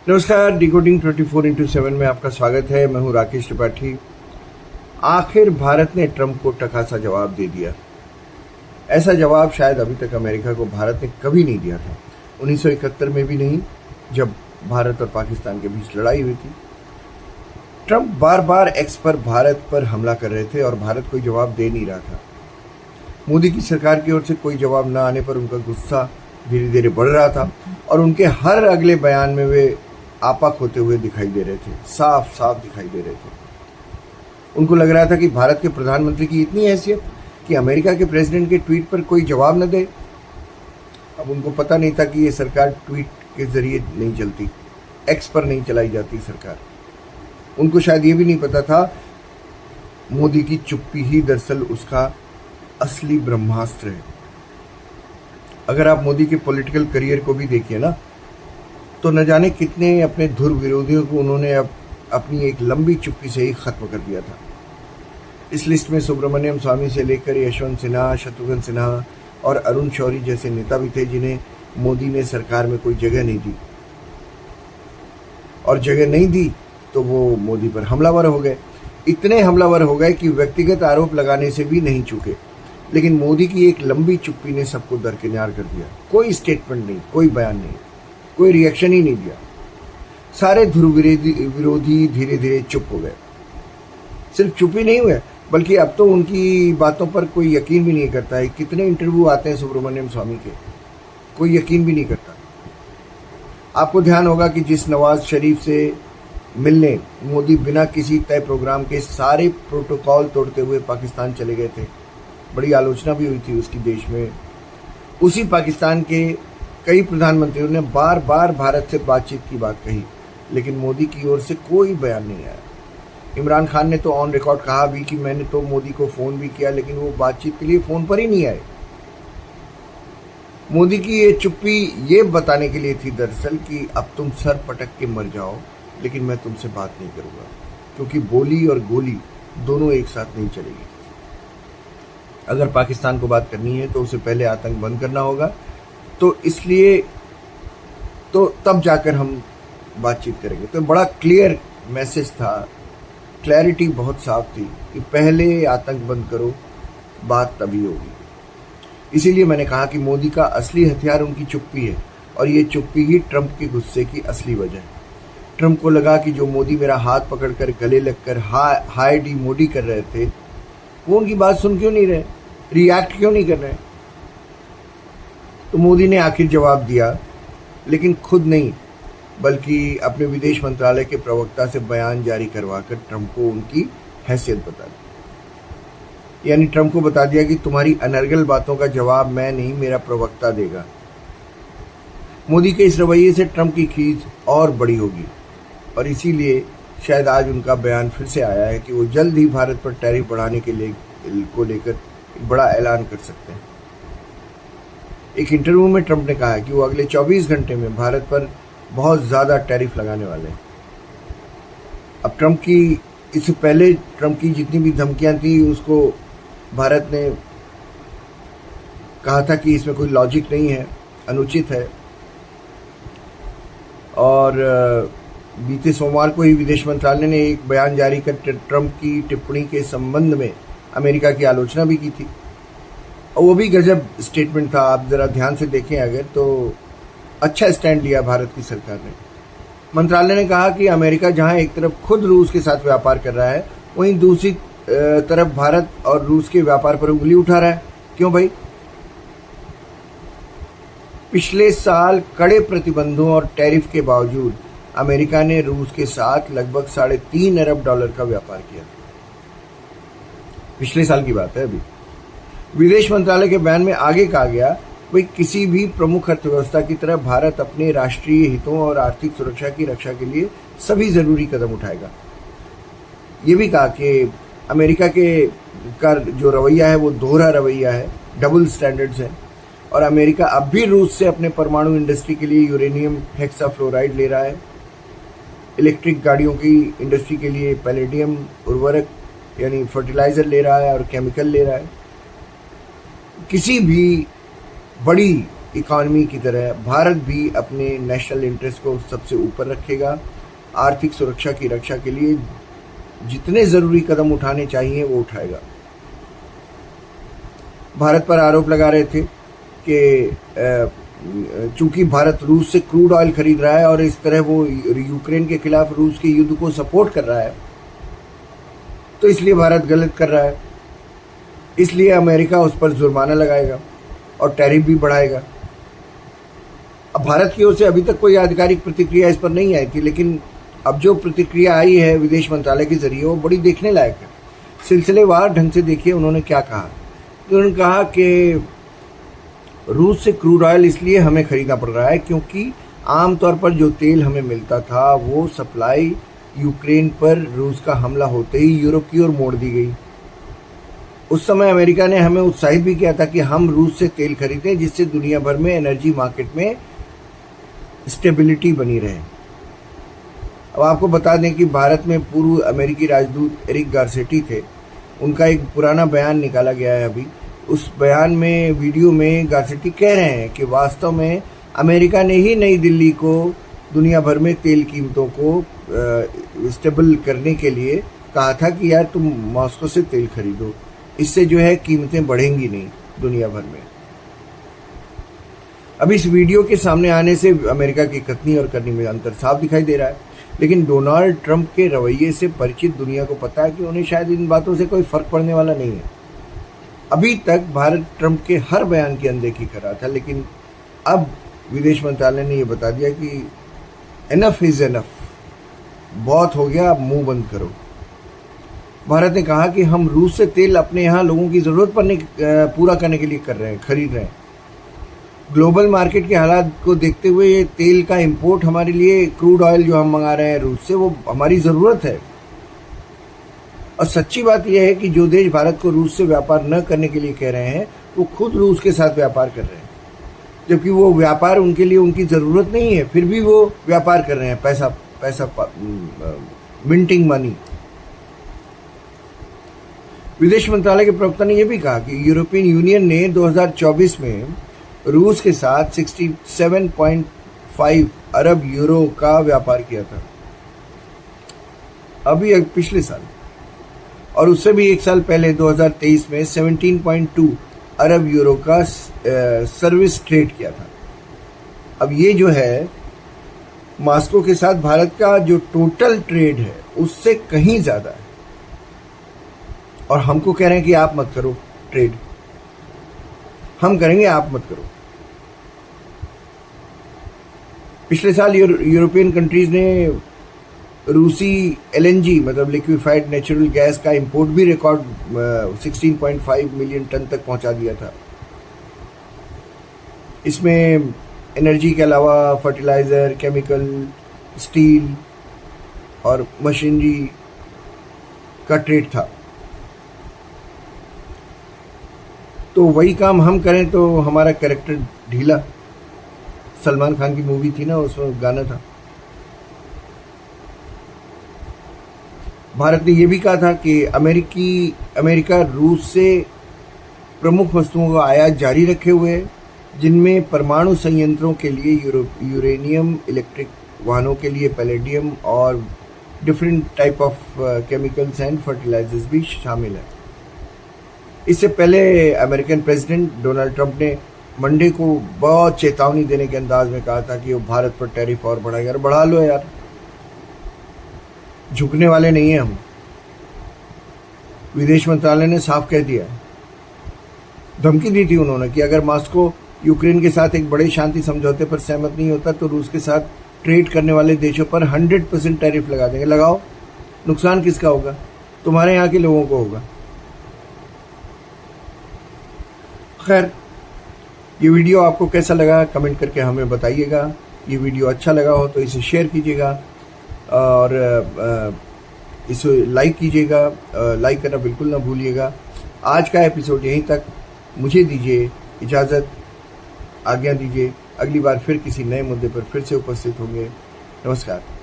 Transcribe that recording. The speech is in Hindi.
नमस्कार, डिकोडिंग 24x7 में आपका स्वागत है। मैं हूं राकेश त्रिपाठी। आखिर भारत ने ट्रंप को टकासा जवाब दे दिया। ऐसा जवाब शायद अभी तक अमेरिका को भारत ने कभी नहीं दिया था। 1971 में भी नहीं, जब भारत और पाकिस्तान के बीच लड़ाई हुई थी। ट्रंप बार बार एक्स पर भारत पर हमला कर रहे थे और भारत कोई जवाब दे नहीं रहा था। मोदी की सरकार की ओर से कोई जवाब न आने पर उनका गुस्सा धीरे धीरे बढ़ रहा था और उनके हर अगले बयान में वे आपा खोते हुए दिखाई दे रहे थे, साफ साफ दिखाई दे रहे थे। उनको लग रहा था कि भारत के प्रधानमंत्री की इतनी हैसियत कि अमेरिका के प्रेसिडेंट के ट्वीट पर कोई जवाब न दे। अब उनको पता नहीं था कि ये सरकार ट्वीट के जरिए नहीं चलती, एक्स पर नहीं चलाई जाती सरकार। उनको शायद ये भी नहीं पता था मोदी की चुप्पी ही दरअसल उसका असली ब्रह्मास्त्र है। अगर आप मोदी के पॉलिटिकल करियर को भी देखिए ना, तो न जाने कितने अपने धुर विरोधियों को उन्होंने अपनी एक लंबी चुप्पी से ही खत्म कर दिया था। इस लिस्ट में सुब्रमण्यम स्वामी से लेकर यशवंत सिन्हा, शत्रुघ्न सिन्हा और अरुण शौरी जैसे नेता भी थे जिन्हें मोदी ने सरकार में कोई जगह नहीं दी, और जगह नहीं दी तो वो मोदी पर हमलावर हो गए। इतने हमलावर हो गए कि व्यक्तिगत आरोप लगाने से भी नहीं चूके। लेकिन मोदी की एक लंबी चुप्पी ने सबको दरकिनार कर दिया। कोई स्टेटमेंट नहीं, कोई बयान नहीं, कोई रिएक्शन ही नहीं दिया। सारे ध्रुव विरोधी धीरे धीरे चुप हो गए। सिर्फ चुप ही नहीं हुए, बल्कि अब तो उनकी बातों पर कोई यकीन भी नहीं करता है। कितने इंटरव्यू आते हैं सुब्रमण्यम स्वामी के, कोई यकीन भी नहीं करता। आपको ध्यान होगा कि जिस नवाज शरीफ से मिलने मोदी बिना किसी तय प्रोग्राम के सारे प्रोटोकॉल तोड़ते हुए पाकिस्तान चले गए थे, बड़ी आलोचना भी हुई थी उसकी देश में। उसी पाकिस्तान के कई प्रधानमंत्रियों ने बार बार भारत से बातचीत की बात कही, लेकिन मोदी की ओर से कोई बयान नहीं आया। इमरान खान ने तो ऑन रिकॉर्ड कहा भी कि मैंने तो मोदी को फोन भी किया, लेकिन वो बातचीत के लिए फोन पर ही नहीं आए। मोदी की ये चुप्पी ये बताने के लिए थी दरअसल कि अब तुम सर पटक के मर जाओ, लेकिन मैं तुमसे बात नहीं करूंगा, क्योंकि बोली और गोली दोनों एक साथ नहीं चलेगी। अगर पाकिस्तान को बात करनी है तो उसे पहले आतंक बंद करना होगा, तो इसलिए तो तब जाकर हम बातचीत करेंगे। तो बड़ा क्लियर मैसेज था, क्लैरिटी बहुत साफ थी कि पहले आतंक बंद करो, बात तभी होगी। इसीलिए मैंने कहा कि मोदी का असली हथियार उनकी चुप्पी है, और ये चुप्पी ही ट्रंप के गुस्से की असली वजह है। ट्रंप को लगा कि जो मोदी मेरा हाथ पकड़कर गले लगकर हाय डी मोदी कर रहे थे, वो उनकी बात सुन क्यों नहीं रहे, रिएक्ट क्यों नहीं कर रहे। तो मोदी ने आखिर जवाब दिया, लेकिन खुद नहीं, बल्कि अपने विदेश मंत्रालय के प्रवक्ता से बयान जारी करवाकर ट्रंप को उनकी हैसियत बता दी। यानी ट्रंप को बता दिया कि तुम्हारी अनर्गल बातों का जवाब मैं नहीं, मेरा प्रवक्ता देगा। मोदी के इस रवैये से ट्रंप की खींच और बड़ी होगी, और इसीलिए शायद आज उनका बयान फिर से आया है कि वो जल्द ही भारत पर टैरिफ बढ़ाने के लेकर बड़ा ऐलान कर सकते हैं। एक इंटरव्यू में ट्रंप ने कहा है कि वो अगले 24 घंटे में भारत पर बहुत ज़्यादा टैरिफ लगाने वाले हैं। अब ट्रंप की, इससे पहले ट्रंप की जितनी भी धमकियां थी, उसको भारत ने कहा था कि इसमें कोई लॉजिक नहीं है, अनुचित है। और बीते सोमवार को ही विदेश मंत्रालय ने एक बयान जारी कर ट्रंप की टिप्पणी के संबंध में अमेरिका की आलोचना भी की थी, और वो भी गजब स्टेटमेंट था। आप जरा ध्यान से देखें अगर, तो अच्छा स्टैंड लिया भारत की सरकार ने। मंत्रालय ने कहा कि अमेरिका जहां एक तरफ खुद रूस के साथ व्यापार कर रहा है, वहीं दूसरी तरफ भारत और रूस के व्यापार पर उंगली उठा रहा है। क्यों भाई? पिछले साल कड़े प्रतिबंधों और टैरिफ के बावजूद अमेरिका ने रूस के साथ लगभग $3.5 अरब का व्यापार किया। पिछले साल की बात है अभी। विदेश मंत्रालय के बयान में आगे कहा गया, भाई किसी भी प्रमुख अर्थव्यवस्था की तरह भारत अपने राष्ट्रीय हितों और आर्थिक सुरक्षा की रक्षा के लिए सभी जरूरी कदम उठाएगा। ये भी कहा कि अमेरिका का जो रवैया है वो दोहरा रवैया है, डबल स्टैंडर्ड्स है, और अमेरिका अब भी रूस से अपने परमाणु इंडस्ट्री के लिए यूरेनियम हेक्साफ्लोराइड ले रहा है, इलेक्ट्रिक गाड़ियों की इंडस्ट्री के लिए पैलेडियम उर्वरक यानी फर्टिलाइजर ले रहा है और केमिकल ले रहा है। किसी भी बड़ी इकॉनमी की तरह भारत भी अपने नेशनल इंटरेस्ट को सबसे ऊपर रखेगा। आर्थिक सुरक्षा की रक्षा के लिए जितने जरूरी कदम उठाने चाहिए वो उठाएगा। भारत पर आरोप लगा रहे थे कि चूंकि भारत रूस से क्रूड ऑयल खरीद रहा है और इस तरह वो यूक्रेन के खिलाफ रूस के युद्ध को सपोर्ट कर रहा है, तो इसलिए भारत गलत कर रहा है, इसलिए अमेरिका उस पर जुर्माना लगाएगा और टैरिफ भी बढ़ाएगा। अब भारत की ओर से अभी तक कोई आधिकारिक प्रतिक्रिया इस पर नहीं आई थी, लेकिन अब जो प्रतिक्रिया आई है विदेश मंत्रालय के जरिए वो बड़ी देखने लायक है। सिलसिलेवार ढंग से देखिए उन्होंने क्या कहा। उन्होंने कहा कि रूस से क्रूड ऑयल इसलिए हमें खरीदना पड़ रहा है क्योंकि आमतौर पर जो तेल हमें मिलता था वो सप्लाई यूक्रेन पर रूस का हमला होते ही यूरोप की ओर मोड़ दी गई। उस समय अमेरिका ने हमें उत्साहित भी किया था कि हम रूस से तेल खरीदें जिससे दुनिया भर में एनर्जी मार्केट में स्टेबिलिटी बनी रहे। अब आपको बता दें कि भारत में पूर्व अमेरिकी राजदूत एरिक गारसेटी थे, उनका एक पुराना बयान निकाला गया है अभी। उस बयान में वीडियो में गारसेटी कह रहे हैं कि वास्तव में अमेरिका ने ही नई दिल्ली को दुनिया भर में तेल कीमतों को स्टेबल करने के लिए कहा था कि यार तुम मॉस्को से तेल खरीदो, इससे जो है कीमतें बढ़ेंगी नहीं दुनिया भर में। अब इस वीडियो के सामने आने से अमेरिका की कथनी और करनी में अंतर साफ दिखाई दे रहा है, लेकिन डोनाल्ड ट्रंप के रवैये से परिचित दुनिया को पता है कि उन्हें शायद इन बातों से कोई फर्क पड़ने वाला नहीं है। अभी तक भारत ट्रंप के हर बयान की अनदेखी कर रहा था, लेकिन अब विदेश मंत्रालय ने यह बता दिया कि एनफ इज एनफ, बहुत हो गया, अब मुंह बंद करो। भारत ने कहा कि हम रूस से तेल अपने यहाँ लोगों की जरूरत पर पूरा करने के लिए खरीद रहे हैं। ग्लोबल मार्केट के हालात को देखते हुए ये तेल का इंपोर्ट हमारे लिए, क्रूड ऑयल जो हम मंगा रहे हैं रूस से, वो हमारी ज़रूरत है। और सच्ची बात यह है कि जो देश भारत को रूस से व्यापार न करने के लिए कह रहे हैं वो खुद रूस के साथ व्यापार कर रहे हैं, जबकि वो व्यापार उनके लिए उनकी ज़रूरत नहीं है, फिर भी वो व्यापार कर रहे हैं, पैसा मिंटिंग मनी। विदेश मंत्रालय के प्रवक्ता ने यह भी कहा कि यूरोपियन यूनियन ने 2024 में रूस के साथ 67.5 अरब यूरो का व्यापार किया था, अभी पिछले साल, और उससे भी एक साल पहले 2023 में 17.2 अरब यूरो का सर्विस ट्रेड किया था। अब ये जो है मॉस्को के साथ भारत का जो टोटल ट्रेड है उससे कहीं ज्यादा है, और हमको कह रहे हैं कि आप मत करो ट्रेड, हम करेंगे आप मत करो। पिछले साल यूरोपियन कंट्रीज ने रूसी एलएनजी मतलब लिक्विफाइड नेचुरल गैस का इंपोर्ट भी रिकॉर्ड 16.5 मिलियन टन तक पहुंचा दिया था। इसमें एनर्जी के अलावा फर्टिलाइजर, केमिकल, स्टील और मशीनरी का ट्रेड था। तो वही काम हम करें तो हमारा कैरेक्टर ढीला। सलमान खान की मूवी थी ना, उसमें गाना था। भारत ने यह भी कहा था कि अमेरिका रूस से प्रमुख वस्तुओं का आयात जारी रखे हुए है, जिनमें परमाणु संयंत्रों के लिए यूरेनियम, इलेक्ट्रिक वाहनों के लिए पैलेडियम और different type of chemicals and fertilisers भी शामिल है। इससे पहले अमेरिकन प्रेसिडेंट डोनाल्ड ट्रंप ने मंडे को बहुत चेतावनी देने के अंदाज में कहा था कि वो भारत पर टैरिफ और बढ़ाएगा। यार बढ़ा लो यार, झुकने वाले नहीं है हम। विदेश मंत्रालय ने साफ कह दिया, धमकी दी थी उन्होंने कि अगर मॉस्को यूक्रेन के साथ एक बड़े शांति समझौते पर सहमत नहीं होता तो रूस के साथ ट्रेड करने वाले देशों पर 100% टैरिफ लगा देंगे। लगाओ, नुकसान किसका होगा? तुम्हारे यहाँ के लोगों को होगा। खैर, ये वीडियो आपको कैसा लगा कमेंट करके हमें बताइएगा। ये वीडियो अच्छा लगा हो तो इसे शेयर कीजिएगा और इसे लाइक कीजिएगा। लाइक करना बिल्कुल ना भूलिएगा। आज का एपिसोड यहीं तक। मुझे दीजिए इजाज़त, आज्ञा दीजिए। अगली बार फिर किसी नए मुद्दे पर फिर से उपस्थित होंगे। नमस्कार।